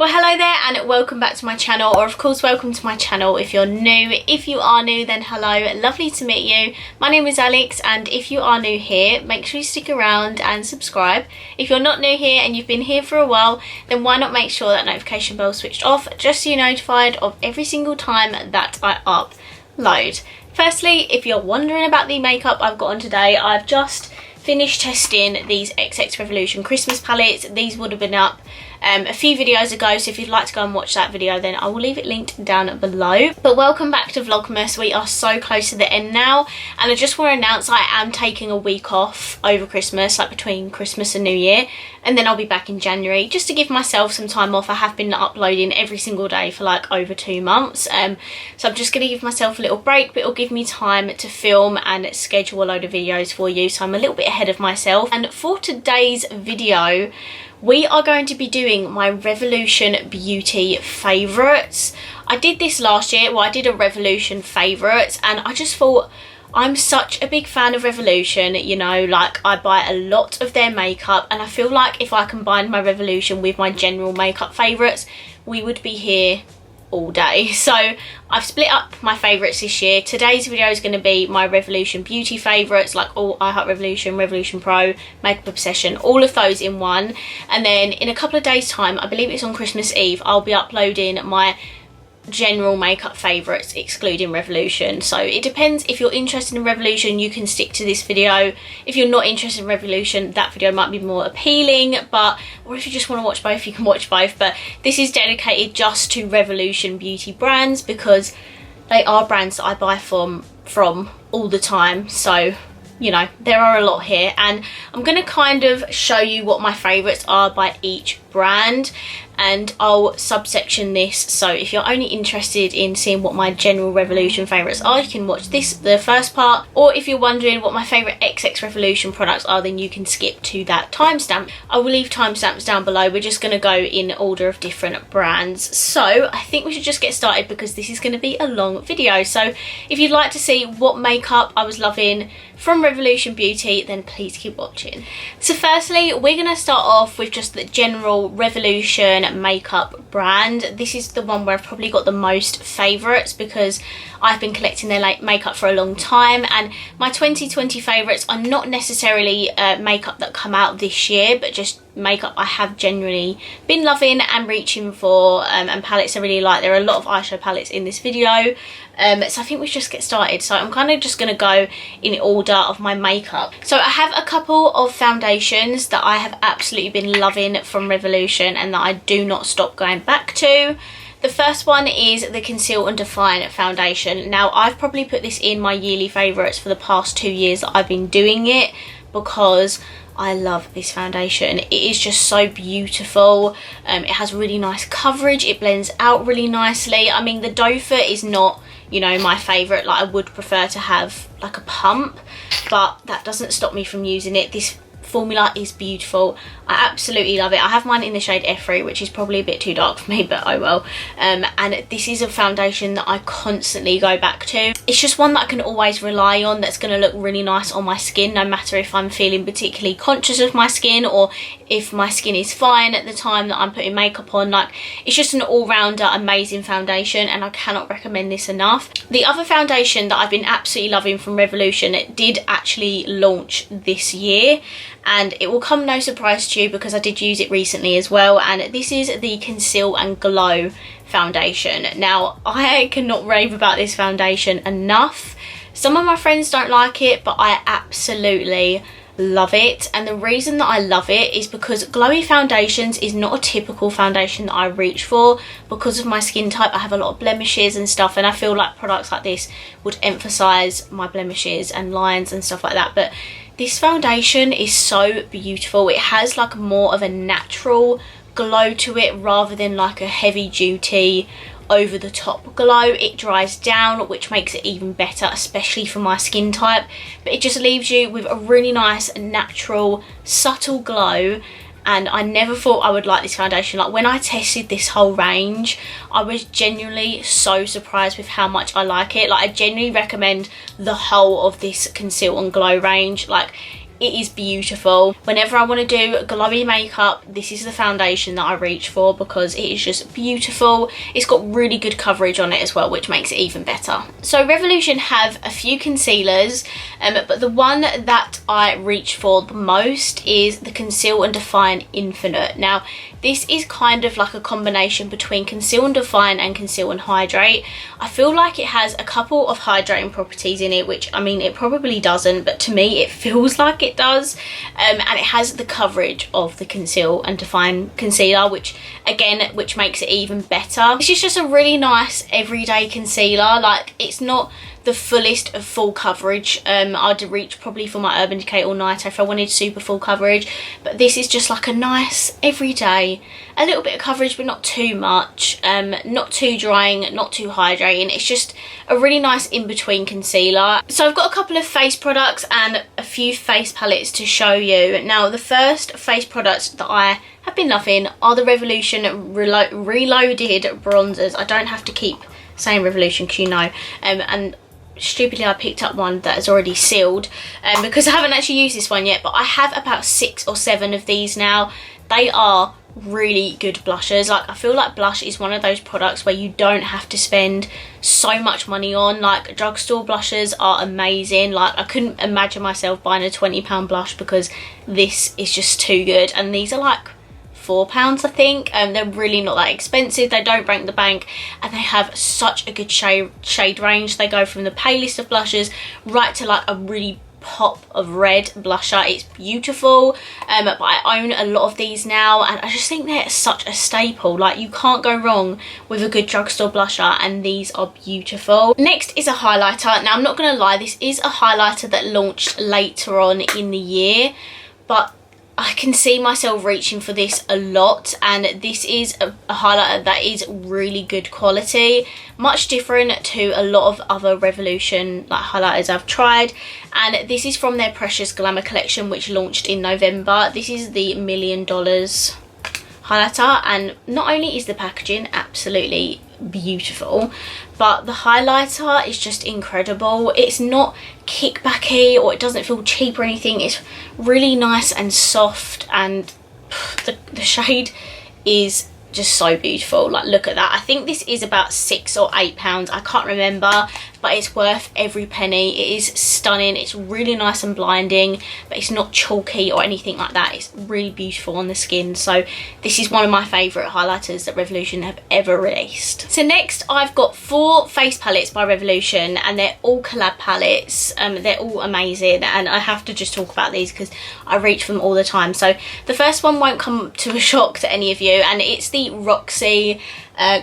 Well, hello there and welcome back to my channel, or of course welcome to my channel if you're new. If you are new, then hello, lovely to meet you. My name is Alex, and if you are new here, make sure you stick around and subscribe. If you're not new here and you've been here for a while, then why not make sure that notification bell is switched off, just so you're notified of every single time that I upload. Firstly, if you're wondering about the makeup I've got on today, I've just finished testing these xxRevolution Christmas palettes. These would have been up a few videos ago, so if you'd like to go and watch that video, then I will leave it linked down below. But welcome back to Vlogmas. We are so close to the end now, and I just want to announce I am taking a week off over Christmas, like between Christmas and New Year, and then I'll be back in January just to give myself some time off. I have been uploading every single day for like over 2 months, so I'm just going to give myself a little break, but it'll give me time to film and schedule a load of videos for you, so I'm a little bit ahead of myself. And for today's video, we are going to be doing my Revolution beauty favourites. I did this last year. Well, I did a Revolution favourites, and I just thought, I'm such a big fan of Revolution, you know, like I buy a lot of their makeup, and I feel like if I combined my Revolution with my general makeup favourites, we would be here all day. So I've split up my favourites this year. Today's video is going to be my Revolution beauty favourites, like all I Heart Revolution, Revolution Pro, Makeup Obsession, all of those in one. And then in a couple of days time, I believe it's on Christmas Eve, I'll be uploading my general makeup favourites excluding Revolution. So it depends. If you're interested in Revolution, you can stick to this video. If you're not interested in Revolution, that video might be more appealing, or if you just want to watch both, you can watch both. But this is dedicated just to Revolution beauty brands, because they are brands that I buy from all the time. So, you know, there are a lot here, and I'm going to kind of show you what my favourites are by each brand, and I'll subsection this, so if you're only interested in seeing what my general Revolution favourites are, you can watch this, the first part, or if you're wondering what my favourite xxRevolution products are, then you can skip to that timestamp. I will leave timestamps down below. We're just going to go in order of different brands. So I think we should just get started, because this is going to be a long video. So if you'd like to see what makeup I was loving from Revolution Beauty, then please keep watching. So firstly, we're going to start off with just the general Revolution makeup brand. This is the one where I've probably got the most favourites, because I've been collecting their makeup for a long time, and my 2020 favourites are not necessarily makeup that come out this year, but just makeup I have generally been loving and reaching for, and palettes I really like. There are a lot of eyeshadow palettes in this video, so I think we should just get started. So I'm kind of just going to go in order of my makeup. So I have a couple of foundations that I have absolutely been loving from Revolution and that I do not stop going back to. The first one is the Conceal and Define foundation. Now, I've probably put this in my yearly favourites for the past 2 years that I've been doing it, because I love this foundation. It is just so beautiful. It has really nice coverage. It blends out really nicely. I mean, the doe foot is not, you know, my favourite. Like, I would prefer to have like a pump, but that doesn't stop me from using it. This formula is beautiful. I absolutely love it. I have mine in the shade F3, which is probably a bit too dark for me, but oh well. And this is a foundation that I constantly go back to. It's just one that I can always rely on, that's going to look really nice on my skin, no matter if I'm feeling particularly conscious of my skin or if my skin is fine at the time that I'm putting makeup on. Like, it's just an all-rounder amazing foundation, and I cannot recommend this enough. The other foundation that I've been absolutely loving from Revolution, it did actually launch this year, and it will come no surprise to you because I did use it recently as well, and this is the Conceal and Glow foundation. Now, I cannot rave about this foundation enough. Some of my friends don't like it, but I absolutely love it, and the reason that I love it is because glowy foundations is not a typical foundation that I reach for. Because of my skin type, I have a lot of blemishes and stuff, and I feel like products like this would emphasize my blemishes and lines and stuff like that. But this foundation is so beautiful. It has like more of a natural glow to it rather than like a heavy duty over the top glow. It dries down, which makes it even better, especially for my skin type, but it just leaves you with a really nice natural subtle glow. And I never thought I would like this foundation. Like, when I tested this whole range, I was genuinely so surprised with how much I like it. Like, I genuinely recommend the whole of this Conceal and Glow range. Like, it is beautiful. Whenever I want to do glowy makeup, this is the foundation that I reach for because it is just beautiful. It's got really good coverage on it as well, which makes it even better. So Revolution have a few concealers, but the one that I reach for the most is the Conceal and Define Infinite. Now, this is kind of like a combination between Conceal and Define and Conceal and Hydrate. I feel like it has a couple of hydrating properties in it, which, I mean, it probably doesn't, but to me it feels like it does. And it has the coverage of the Conceal and Define concealer, which makes it even better. This is just a really nice everyday concealer. Like, it's not the fullest of full coverage. I'd reach probably for my Urban Decay All Nighter if I wanted super full coverage, but this is just like a nice everyday, a little bit of coverage but not too much, not too drying, not too hydrating. It's just a really nice in-between concealer. So I've got a couple of face products and a few face palettes to show you. Now, the first face product that I have been loving are the Revolution Reloaded bronzers. I don't have to keep saying Revolution because you know, and stupidly I picked up one that is already sealed because I haven't actually used this one yet, but I have about 6 or 7 of these now. They are really good blushers. Like, I feel like blush is one of those products where you don't have to spend so much money on. Like, drugstore blushers are amazing. Like, I couldn't imagine myself buying a £20 blush because this is just too good, and these are like £4, I think. They're really not that expensive, they don't break the bank, and they have such a good shade range. They go from the palest of blushes right to like a really pop of red blusher. It's beautiful. But I own a lot of these now, and I just think they're such a staple. Like, you can't go wrong with a good drugstore blusher, and these are beautiful. Next is a highlighter. Now, I'm not gonna lie, this is a highlighter that launched later on in the year, but I can see myself reaching for this a lot, and this is a highlighter that is really good quality, much different to a lot of other Revolution like highlighters I've tried. And this is from their Precious Glamour collection, which launched in November. This is the $1 Million highlighter, and not only is the packaging absolutely beautiful, but the highlighter is just incredible. It's not kickbacky, or it doesn't feel cheap or anything. It's really nice and soft, and the shade is just so beautiful. Like, look at that. I think this is about £6 or £8, I can't remember, but it's worth every penny. It is stunning. It's really nice and blinding, but it's not chalky or anything like that. It's really beautiful on the skin. So this is one of my favourite highlighters that Revolution have ever released. So next, I've got 4 face palettes by Revolution, and they're all collab palettes. They're all amazing, and I have to just talk about these because I reach for them all the time. So the first one won't come to a shock to any of you, and it's the Roxy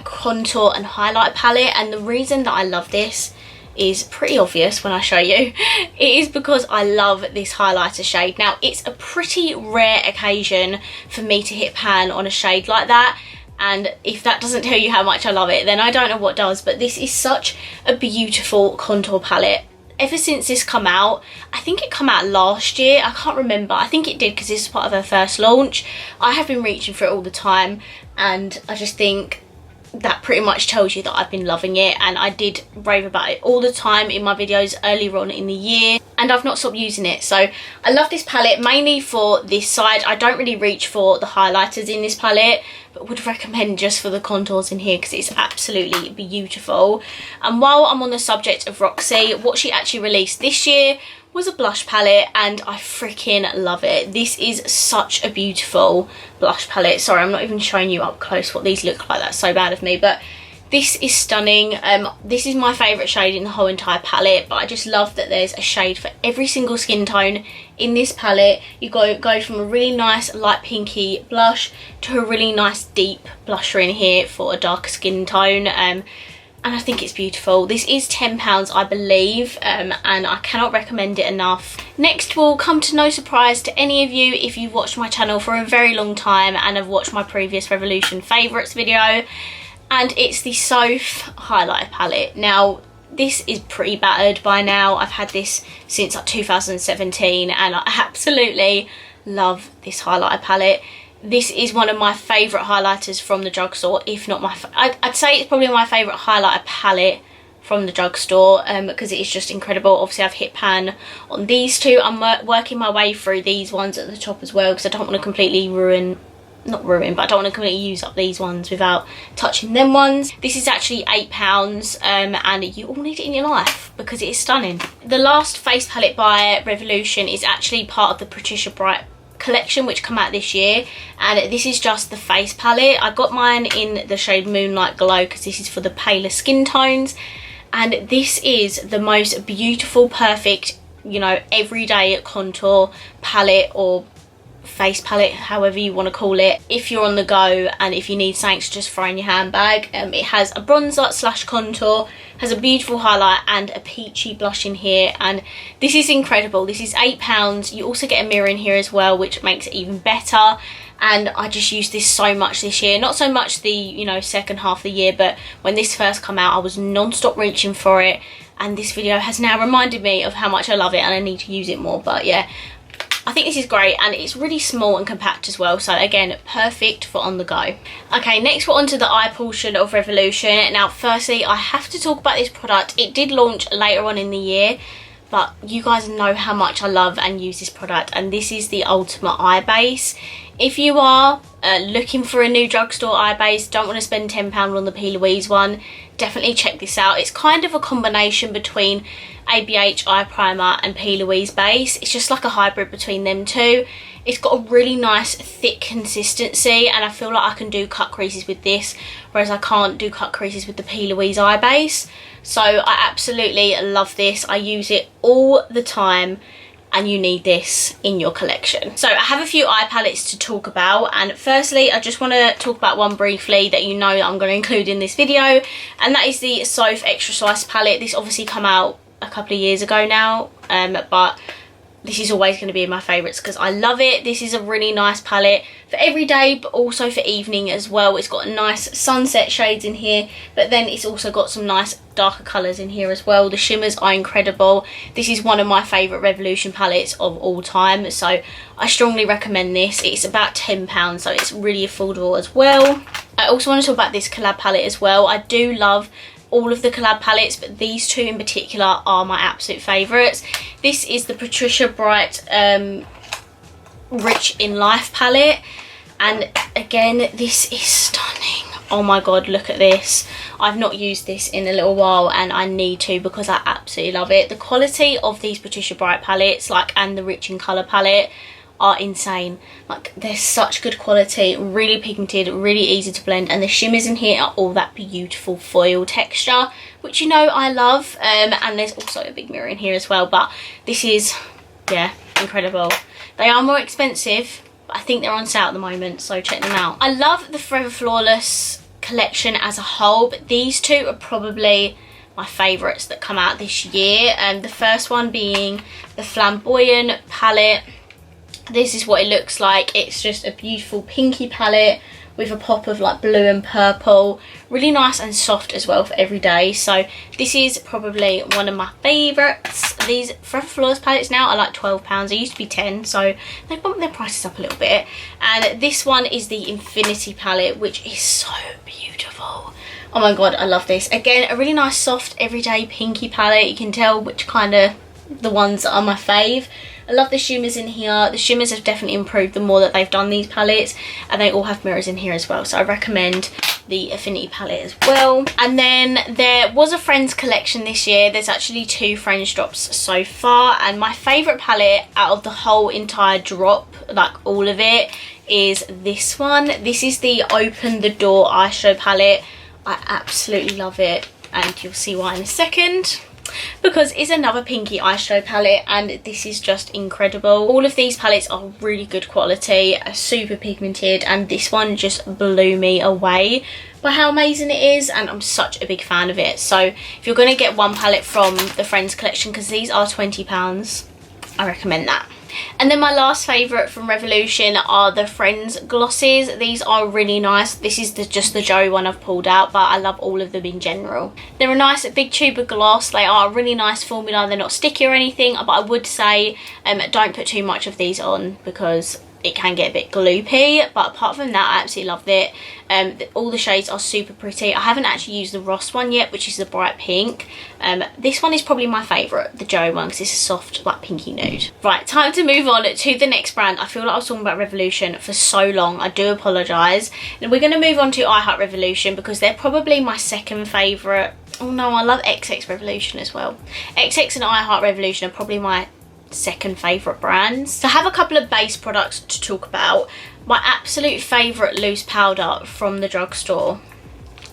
contour and highlight palette. And the reason that I love this is pretty obvious when I show you. It is because I love this highlighter shade. Now, it's a pretty rare occasion for me to hit pan on a shade like that, and if that doesn't tell you how much I love it, then I don't know what does. But this is such a beautiful contour palette. Ever since this come out, I think it come out last year, I can't remember, I think it did because this is part of her first launch. I have been reaching for it all the time, and I just think that pretty much tells you that I've been loving it, and I did rave about it all the time in my videos earlier on in the year, and I've not stopped using it. So I love this palette mainly for this side. I don't really reach for the highlighters in this palette, but would recommend just for the contours in here because it's absolutely beautiful. And while I'm on the subject of Roxy, what she actually released this year was a blush palette, and I freaking love it. This is such a beautiful blush palette. Sorry, I'm not even showing you up close what these look like. That's so bad of me, but this is stunning. This is my favourite shade in the whole entire palette, but I just love that there's a shade for every single skin tone in this palette. You go from a really nice light pinky blush to a really nice deep blusher in here for a darker skin tone. And I think it's beautiful. This is £10, I believe, and I cannot recommend it enough. Next will come to no surprise to any of you if you've watched my channel for a very long time and have watched my previous Revolution favourites video, and it's the Soph highlighter palette. Now, this is pretty battered by now. I've had this since like 2017, and I absolutely love this highlighter palette. This is one of my favourite highlighters from the drugstore, if not my... I'd say it's probably my favourite highlighter palette from the drugstore, because it is just incredible. Obviously I've hit pan on these two. I'm working my way through these ones at the top as well, because I don't want to completely not ruin, but I don't want to completely use up these ones without touching them ones. This is actually £8, and you all need it in your life because it is stunning. The last face palette by Revolution is actually part of the Patricia Bright collection, which come out this year, and this is just the face palette. I got mine in the shade Moonlight Glow because this is for the paler skin tones, and this is the most beautiful, perfect, you know, everyday contour palette or face palette, however you want to call it, if you're on the go and if you need something to just throw in your handbag. It has a bronzer slash contour, has a beautiful highlight and a peachy blush in here, and this is incredible. This is £8. You also get a mirror in here as well, which makes it even better, and I just used this so much this year. Not so much the, you know, second half of the year, but when this first came out I was non-stop reaching for it, and this video has now reminded me of how much I love it and I need to use it more. But yeah, I think this is great, and it's really small and compact as well, so again, perfect for on the go. Okay, next we're on to the eye portion of Revolution. Now firstly, I have to talk about this product. It did launch later on in the year, but you guys know how much I love and use this product, and this is the Ultimate Eye Base. If you are looking for a new drugstore eye base, don't want to spend £10 on the P. Louise one, definitely check this out. It's kind of a combination between ABH eye primer and P. Louise base. It's just like a hybrid between them two. It's got a really nice thick consistency, and I feel like I can do cut creases with this, whereas I can't do cut creases with the P. Louise eye base. So I absolutely love this. I use it all the time, and you need this in your collection. So I have a few eye palettes to talk about, and firstly I just want to talk about one briefly that you know that I'm going to include in this video, and that is the Soph Extra Slice palette. This obviously come out a couple of years ago now, but this is always going to be my favourites because I love it. This is a really nice palette for every day, but also for evening as well. It's got nice sunset shades in here, but then it's also got some nice darker colours in here as well. The shimmers are incredible. This is one of my favourite Revolution palettes of all time, so I strongly recommend this. It's about £10, so it's really affordable as well. I also want to talk about this collab palette as well. I do love all of the collab palettes, but these two in particular are my absolute favourites. This is the Patricia Bright Rich in Life palette, and again, this is stunning. Oh my god, look at this. I've not used this in a little while and I need to because I absolutely love it. The quality of these Patricia Bright palettes, like, and the Rich in Colour palette, are insane. Like, they're such good quality, really pigmented, really easy to blend, and the shimmers in here are all that beautiful foil texture, which you know I love. And there's also a big mirror in here as well, but this is, yeah, incredible. They are more expensive, but I think they're on sale at the moment, so check them out. I love the Forever Flawless collection as a whole, but these two are probably my favourites that come out this year. The first one being the Flamboyant palette. This is what it looks like. It's just a beautiful pinky palette with a pop of like blue and purple. Really nice and soft as well for every day. So this is probably one of my favourites. These Forever Flawless palettes now are like £12. They used to be 10, so they bumped their prices up a little bit. And this one is the Infinity palette, which is so beautiful. Oh my god, I love this. Again, a really nice soft everyday pinky palette. You can tell which kind of the ones that are my fave. I love the shimmers in here. The shimmers have definitely improved the more that they've done these palettes, and they all have mirrors in here as well, so I recommend the Affinity palette as well. And then there was a Friends collection this year. There's actually 2 Friends drops so far, and my favourite palette out of the whole entire drop, like all of it, is this one. This is the Open the Door eyeshadow palette. I absolutely love it, and you'll see why in a second, because it's another pinky eyeshadow palette, and this is just incredible. All of these palettes are really good quality, super pigmented, and this one just blew me away by how amazing it is, and I'm such a big fan of it. So if you're going to get one palette from the Friends collection, because these are £20, I recommend that. And then my last favourite from Revolution are the Friends glosses. These are really nice. This is just the Joey one I've pulled out, but I love all of them in general. They're a nice big tube of gloss. They are a really nice formula. They're not sticky or anything, but I would say don't put too much of these on because it can get a bit gloopy, but apart from that I absolutely loved it. All the shades are super pretty. I haven't actually used the Ross one yet, which is the bright pink. This one is probably my favourite, the Joey one, because it's a soft like pinky nude. Right, time to move on to the next brand. I feel like I was talking about Revolution for so long, I do apologise. And we're going to move on to xxRevolution because they're probably my second favourite. Oh no, I love xxRevolution as well. XX and xxRevolution are probably my second favourite brands. So I have a couple of base products to talk about. My absolute favourite loose powder from the drugstore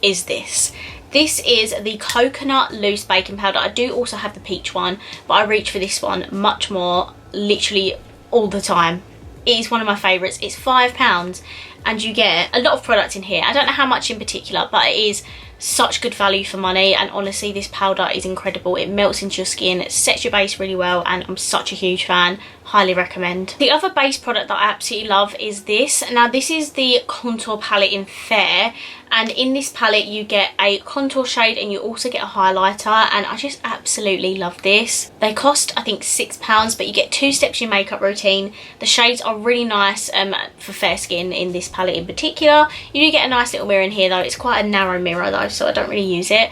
is this. This is the coconut loose baking powder. I do also have the peach one, but I reach for this one much more, literally all the time. It is one of my favourites. It's £5 and you get a lot of product in here. I don't know how much in particular, but it is such good value for money, and honestly this powder is incredible. It melts into your skin, it sets your base really well, and I'm such a huge fan. Highly recommend. The other base product that I absolutely love is this. Now this is the contour palette in Fair, and in this palette you get a contour shade and you also get a highlighter, and I just absolutely love this. They cost I think £6, but you get 2 steps in your makeup routine. The shades are really nice for fair skin in this palette in particular. You do get a nice little mirror in here though. It's quite a narrow mirror though, so I don't really use it,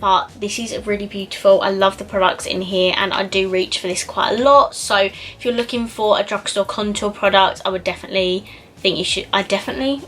but this is really beautiful. I love the products in here and I do reach for this quite a lot. So if you're looking for a drugstore contour product, I would definitely think you should. I definitely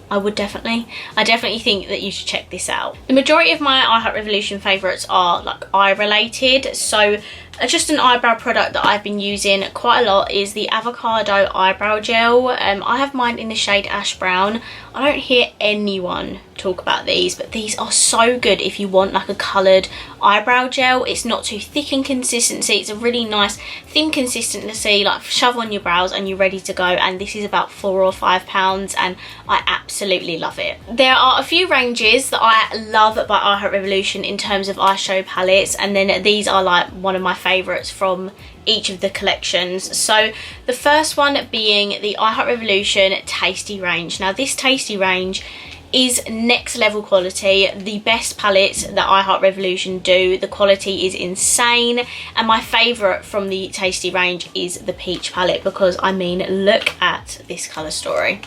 think that you should check this out. The majority of my xxRevolution favourites are like eye related, so just an eyebrow product that I've been using quite a lot is the avocado eyebrow gel. I have mine in the shade ash brown. I don't hear anyone talk about these, but these are so good if you want like a coloured eyebrow gel. It's not too thick in consistency, it's a really nice thin consistency, like shove on your brows and you're ready to go. And this is about £4 or £5 and I absolutely love it. There are a few ranges that I love by xxRevolution in terms of eyeshadow palettes, and then these are like one of my favourites from each of the collections. So the first one being the xxRevolution Tasty range. Now this Tasty range is next level quality. The best palettes that xxRevolution do, the quality is insane, and my favourite from the Tasty range is the peach palette, because I mean look at this colour story.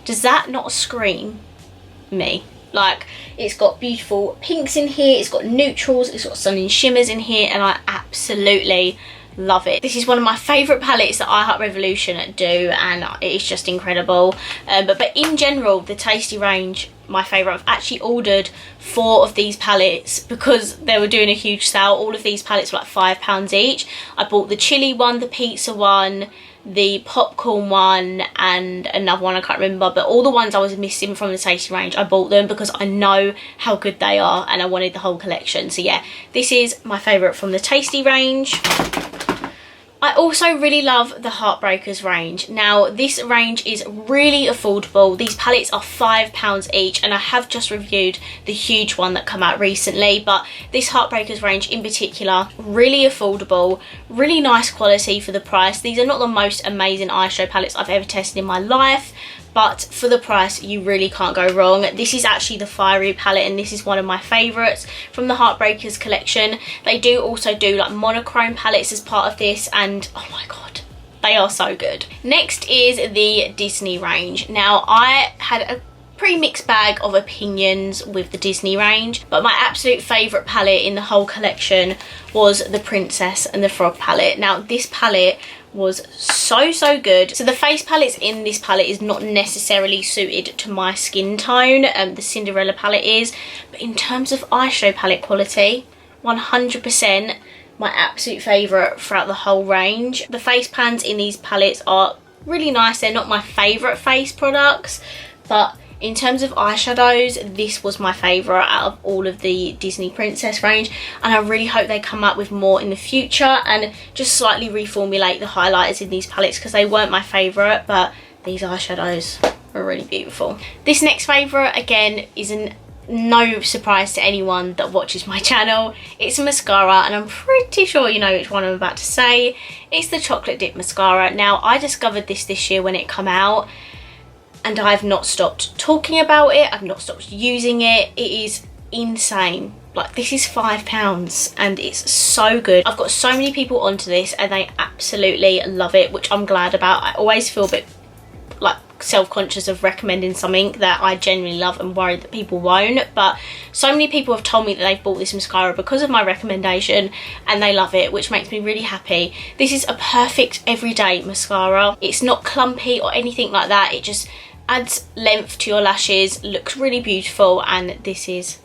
Does that not scream me? Like, it's got beautiful pinks in here, it's got neutrals, it's got stunning shimmers in here, and I absolutely love it. This is one of my favourite palettes that xxRevolution do, and it's just incredible. But in general, the Tasty range, my favourite. I've actually ordered 4 of these palettes because they were doing a huge sale. All of these palettes were like £5 each. I bought the chili one, the pizza one, the popcorn one, and another one I can't remember, but all the ones I was missing from the Tasty range I bought them because I know how good they are and I wanted the whole collection. So yeah, this is my favourite from the Tasty range. I also really love the Heartbreakers range. Now this range is really affordable. These palettes are £5 each, and I have just reviewed the huge one that came out recently, but this Heartbreakers range in particular, really affordable, really nice quality for the price. These are not the most amazing eyeshadow palettes I've ever tested in my life, but for the price you really can't go wrong. This is actually the Fiery palette, and this is one of my favourites from the Heartbreakers collection. They do also do like monochrome palettes as part of this, and oh my god, they are so good. Next is the Disney range. Now I had a pretty mixed bag of opinions with the Disney range, but my absolute favourite palette in the whole collection was the Princess and the Frog palette. Now this palette was so good. So the face palettes in this palette is not necessarily suited to my skin tone, the Cinderella palette is, but in terms of eyeshadow palette quality, 100% my absolute favourite throughout the whole range. The face pans in these palettes are really nice. They're not my favourite face products, but in terms of eyeshadows, this was my favourite out of all of the Disney Princess range, and I really hope they come up with more in the future and just slightly reformulate the highlighters in these palettes, because they weren't my favourite, but these eyeshadows are really beautiful. This next favourite, again, isn't no surprise to anyone that watches my channel. It's a mascara, and I'm pretty sure you know which one I'm about to say. It's the Chocolate Dip Mascara. Now, I discovered this year when it came out, and I've not stopped talking about it. I've not stopped using it. It is insane. Like, this is £5 and it's so good. I've got so many people onto this and they absolutely love it, which I'm glad about. I always feel a bit like self-conscious of recommending something that I genuinely love and worried that people won't, but so many people have told me that they've bought this mascara because of my recommendation and they love it, which makes me really happy. This is a perfect everyday mascara. It's not clumpy or anything like that. It just adds length to your lashes, looks really beautiful, and this is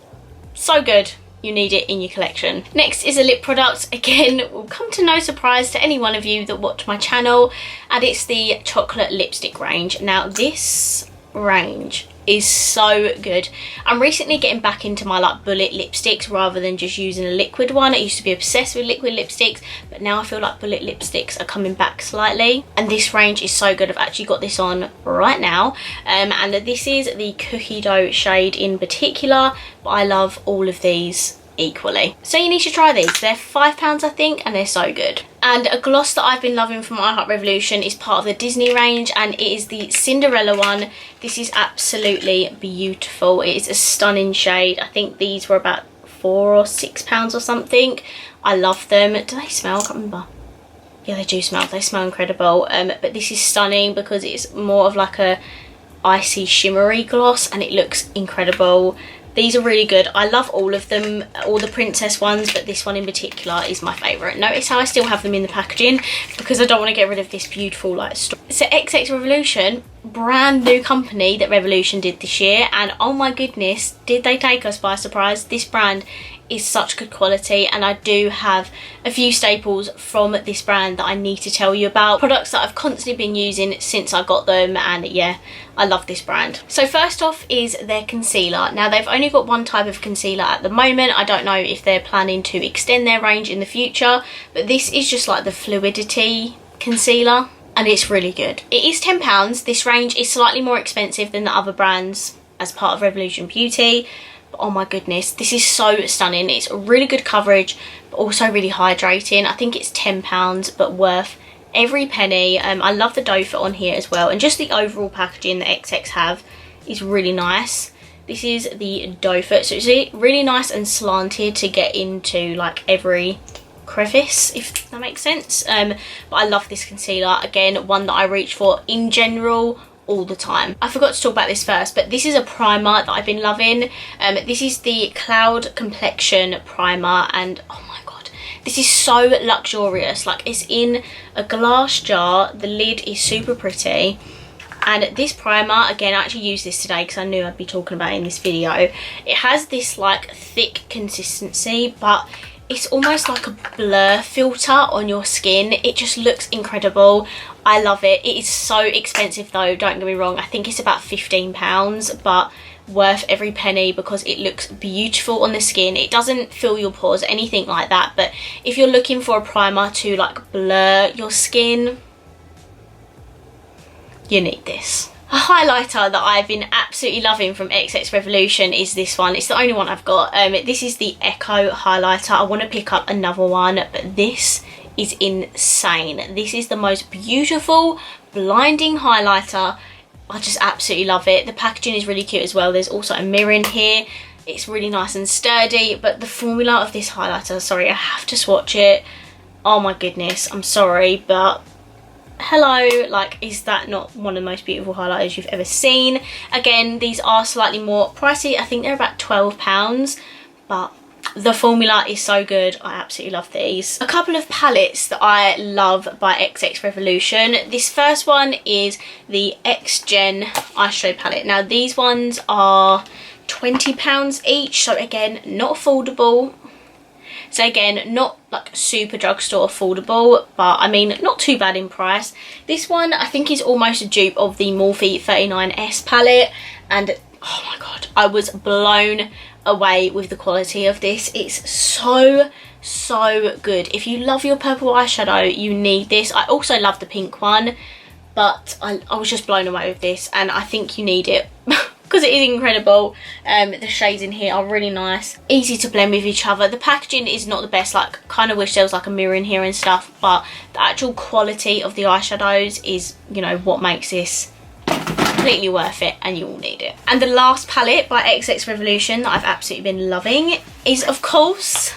so good. You need it in your collection. Next is a lip product. Again, will come to no surprise to any one of you that watch my channel, and it's the chocolate lipstick range. Now this range is so good. I'm recently getting back into my like bullet lipsticks rather than just using a liquid one. I used to be obsessed with liquid lipsticks, but now I feel like bullet lipsticks are coming back slightly, and this range is so good. I've actually got this on right now, and this is the cookie dough shade in particular, but I love all of these equally. So you need to try these. They're £5 I think, and they're so good. And a gloss that I've been loving from XxRevolution is part of the Disney range, and it is the Cinderella one. This is absolutely beautiful. It is a stunning shade. I think these were about £4 or £6 or something. I love them. Do they smell? I can't remember. Yeah, they do smell. They smell incredible. But this is stunning because it's more of like a icy shimmery gloss, and it looks incredible. These are really good. I love all of them, all the princess ones, but this one in particular is my favourite. Notice how I still have them in the packaging because I don't want to get rid of this beautiful like story. So XxRevolution, brand new company that Revolution did this year, and oh my goodness, did they take us by surprise. This brand is such good quality, and I do have a few staples from this brand that I need to tell you about. Products that I've constantly been using since I got them, and yeah, I love this brand. So first off is their concealer. Now they've only got one type of concealer at the moment. I don't know if they're planning to extend their range in the future, but this is just like the fluidity concealer, and it's really good. It is £10. This range is slightly more expensive than the other brands as part of Revolution Beauty. Oh my goodness, this is so stunning. It's really good coverage, but also really hydrating. I think it's £10, but worth every penny. I love the doe foot on here as well, and just the overall packaging that XX have is really nice. This is the doe foot, so it's really nice and slanted to get into like every crevice, if that makes sense. But I love this concealer. Again, one that I reach for in general all the time. I forgot to talk about this first, but this is a primer that I've been loving. This is the Cloud Complexion Primer, and oh my god, this is so luxurious. Like, it's in a glass jar, the lid is super pretty, and this primer, again, I actually used this today because I knew I'd be talking about it in this video. It has this like thick consistency, but it's almost like a blur filter on your skin. It just looks incredible. I love it. It is so expensive though, don't get me wrong. I think it's about £15, but worth every penny because it looks beautiful on the skin. It doesn't fill your pores, anything like that, but if you're looking for a primer to like blur your skin, you need this. A highlighter that I've been absolutely loving from XxRevolution is this one. It's the only one I've got. This is the Echo highlighter. I want to pick up another one, but this is insane. This is the most beautiful, blinding highlighter. I just absolutely love it. The packaging is really cute as well. There's also a mirror in here. It's really nice and sturdy, but the formula of this highlighter, sorry, I have to swatch it. Oh my goodness, I'm sorry, but hello, like, is that not one of the most beautiful highlighters you've ever seen? Again, these are slightly more pricey. I think they're about £12, but the formula is so good. I absolutely love these. A couple of palettes that I love by XxRevolution. This first one is the X Gen eyeshadow palette. Now these ones are £20 each, so again, not affordable. So again, not like super drugstore affordable, but I mean, not too bad in price. This one I think is almost a dupe of the Morphe 39S palette, and oh my god, I was blown away with the quality of this. It's so good. If you love your purple eyeshadow, you need this. I also love the pink one, but I was just blown away with this, and I think you need it because it is incredible. The shades in here are really nice, easy to blend with each other. The packaging is not the best, like, kind of wish there was like a mirror in here and stuff, but the actual quality of the eyeshadows is, you know, what makes this completely worth it, and you will need it. And the last palette by XxRevolution that I've absolutely been loving is, of course,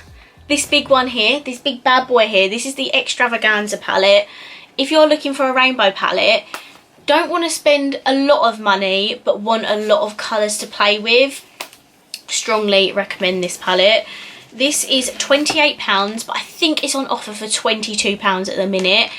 this big one here, this big bad boy here. This is the Extravaganza palette. If you're looking for a rainbow palette, don't want to spend a lot of money but want a lot of colours to play with, strongly recommend this palette. This is £28, but I think it's on offer for £22 at the minute.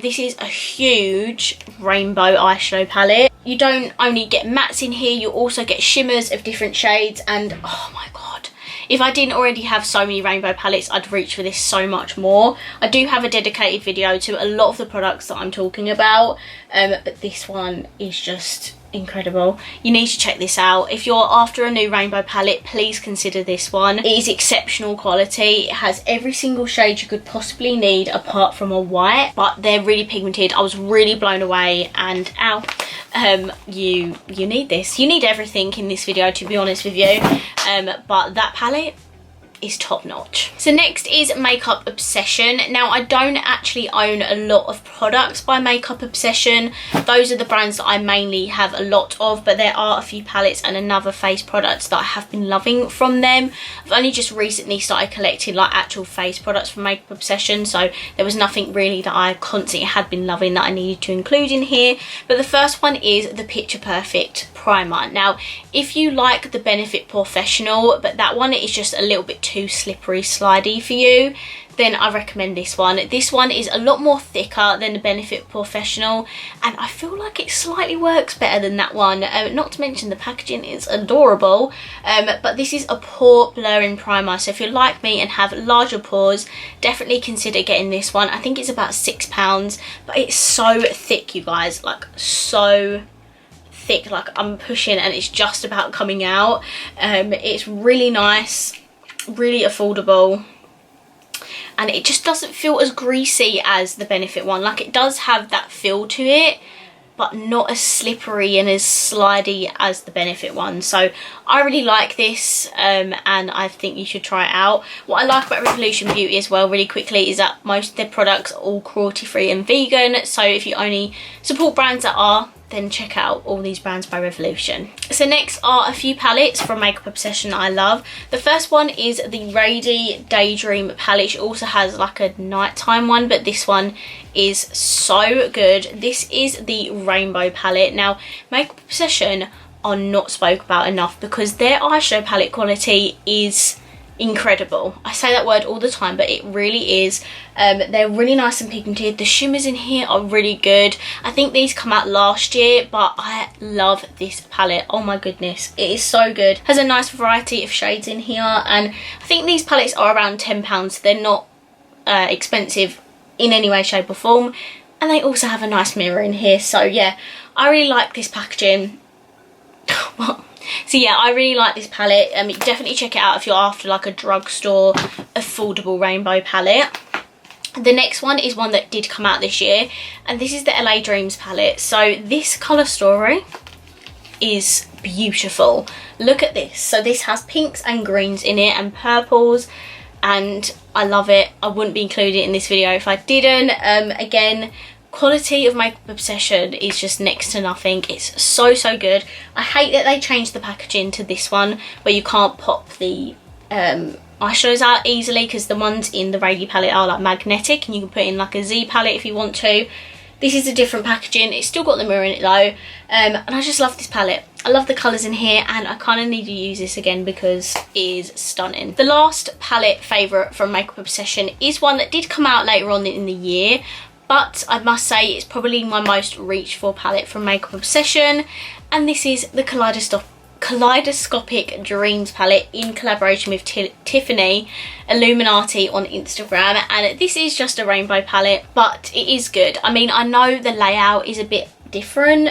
This is a huge rainbow eyeshadow palette. You don't only get mattes in here, you also get shimmers of different shades, and oh my god, if I didn't already have so many rainbow palettes, I'd reach for this so much more. I do have a dedicated video to a lot of the products that I'm talking about, but this one is just incredible. You need to check this out. If you're after a new rainbow palette, please consider this one. It is exceptional quality. It has every single shade you could possibly need apart from a white, but they're really pigmented. I was really blown away, and ow, you need this. You need everything in this video, to be honest with you, but that palette is top notch. So next is Makeup Obsession. Now, I don't actually own a lot of products by Makeup Obsession. Those are the brands that I mainly have a lot of, but there are a few palettes and another face products that I have been loving from them. I've only just recently started collecting like actual face products from Makeup Obsession, so there was nothing really that I constantly had been loving that I needed to include in here. But the first one is the Picture Perfect primer. Now, if you like the Benefit Professional, but that one is just a little bit too slippery slidey for you, then I recommend this one. This one is a lot more thicker than the Benefit Professional, and I feel like it slightly works better than that one. Not to mention the packaging is adorable, but this is a pore blurring primer, so if you're like me and have larger pores, definitely consider getting this one. I think it's about £6, but it's so thick, you guys, like so thick, like I'm pushing and it's just about coming out. It's really nice, really affordable, and it just doesn't feel as greasy as the Benefit one. Like, it does have that feel to it, but not as slippery and as slidey as the Benefit one. So I really like this, and I think you should try it out. What I like about Revolution Beauty as well, really quickly, is that most of their products are all cruelty free and vegan, so if you only support brands that are, then check out all these brands by Revolution. So next are a few palettes from Makeup Obsession that I love. The first one is the Rady Daydream palette. It also has like a nighttime one, but this one is so good. This is the Rainbow palette. Now, Makeup Obsession are not spoke about enough because their eyeshadow palette quality is incredible. I say that word all the time, but it really is. They're really nice and pigmented. The shimmers in here are really good. I think these come out last year, but I love this palette. Oh my goodness, it is so good. Has a nice variety of shades in here, and I think these palettes are around £10. They're not expensive in any way, shape or form, and they also have a nice mirror in here. So yeah, I really like this packaging. So yeah, I really like this palette. Definitely check it out if you're after like a drugstore affordable rainbow palette. The next one is one that did come out this year, and this is the LA Dreams palette. So this colour story is beautiful. Look at this. So this has pinks and greens in it and purples, and I love it. I wouldn't be including it in this video if I didn't. Again, quality of Makeup Obsession is just next to nothing. It's so good. I hate that they changed the packaging to this one where you can't pop the eyeshadows out easily, because the ones in the Rady palette are like magnetic and you can put in like a Z palette if you want to. This is a different packaging. It's still got the mirror in it though, and I just love this palette. I love the colours in here, and I kind of need to use this again because it is stunning. The last palette favourite from Makeup Obsession is one that did come out later on in the year, but I must say it's probably my most reached for palette from Makeup Obsession, and this is the Kaleidoscopic Dreams palette in collaboration with Tiffany Illuminati on Instagram. And this is just a rainbow palette, but it is good. I mean, I know the layout is a bit different,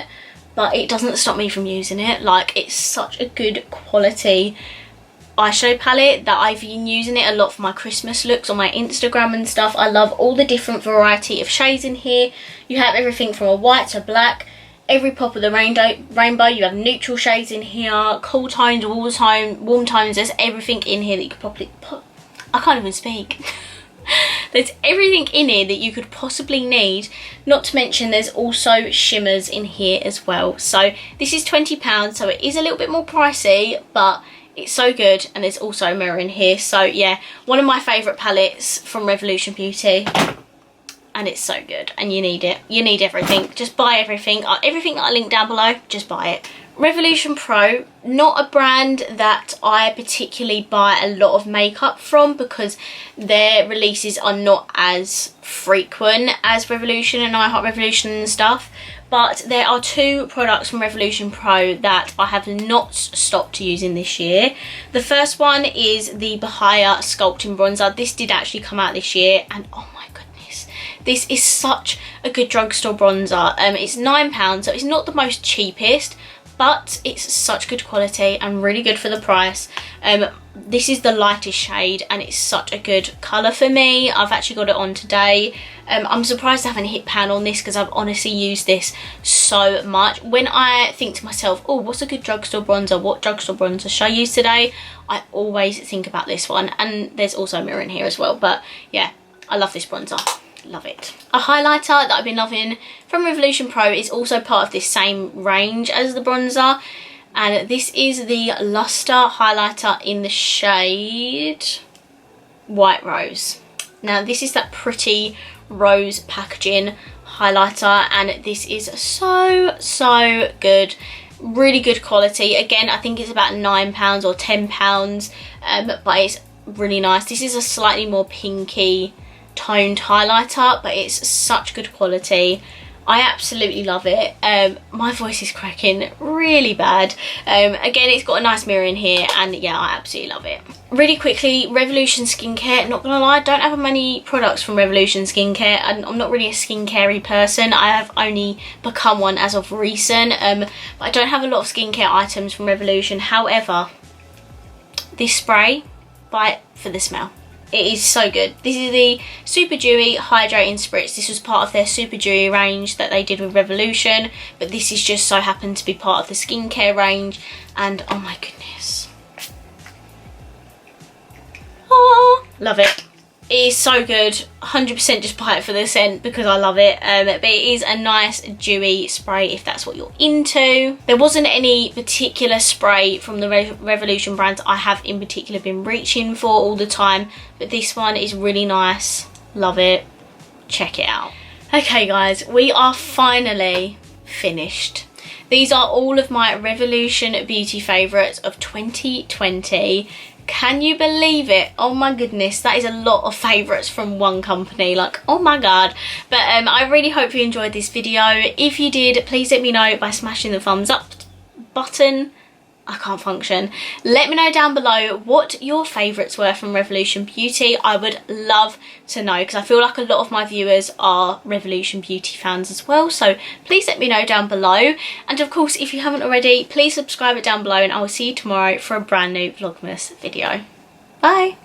but it doesn't stop me from using it. Like, it's such a good quality eyeshadow palette that I've been using it a lot for my Christmas looks on my Instagram and stuff. I love all the different variety of shades in here. You have everything from a white to black, every pop of the rainbow. You have neutral shades in here, cool tones, warm tones. There's everything in here that you could probably put. I can't even speak. There's everything in here that you could possibly need, not to mention there's also shimmers in here as well. So this is £20, so it is a little bit more pricey, but it's so good, and there's also a mirror in here. So yeah, one of my favourite palettes from Revolution Beauty, and it's so good, and you need it. You need everything. Just buy everything. Everything that I link down below, just buy it. Revolution Pro, not a brand that I particularly buy a lot of makeup from because their releases are not as frequent as Revolution and I Heart Revolution and stuff. But there are 2 products from Revolution Pro that I have not stopped using this year. The first one is the Bahia Sculpting Bronzer. This did actually come out this year, and oh my goodness, this is such a good drugstore bronzer. It's £9, so it's not the most cheapest, but it's such good quality and really good for the price. This is the lightest shade and it's such a good colour for me. I've actually got it on today. I'm surprised I haven't hit pan on this because I've honestly used this so much. When I think to myself, oh, what's a good drugstore bronzer? What drugstore bronzer should I use today? I always think about this one, and there's also a mirror in here as well. But yeah, I love this bronzer. Love it. A highlighter that I've been loving from Revolution Pro is also part of this same range as the bronzer, and this is the Luster highlighter in the shade White Rose. Now this is that pretty rose packaging highlighter, and this is so good. Really good quality. Again, I think it's about £9 or £10, but it's really nice. This is a slightly more pinky toned highlighter, but it's such good quality. I absolutely love it. My voice is cracking really bad. Again, it's got a nice mirror in here, and yeah, I absolutely love it. Really quickly, Revolution Skincare. Not gonna lie, I don't have many products from Revolution Skincare. I'm not really a skincare-y person. I have only become one as of recent, but I don't have a lot of skincare items from Revolution. However, this spray, buy it for the smell. It is so good. This is the Super Dewy Hydrating Spritz. This was part of their Super Dewy range that they did with Revolution, but this is just so happened to be part of the skincare range, and oh my goodness. Oh, love it. It is so good. 100% just buy it for the scent because I love it. But it is a nice dewy spray if that's what you're into. There wasn't any particular spray from the Revolution brands I have in particular been reaching for all the time, but this one is really nice. Love it. Check it out. Okay guys, we are finally finished. These are all of my Revolution beauty favourites of 2020. Can you believe it? Oh my goodness, that is a lot of favourites from one company, like oh my god. But I really hope you enjoyed this video. If you did, please let me know by smashing the thumbs up button. I can't function. Let me know down below what your favourites were from Revolution Beauty. I would love to know because I feel like a lot of my viewers are Revolution Beauty fans as well. So please let me know down below. And of course, if you haven't already, please subscribe it down below, and I will see you tomorrow for a brand new Vlogmas video. Bye!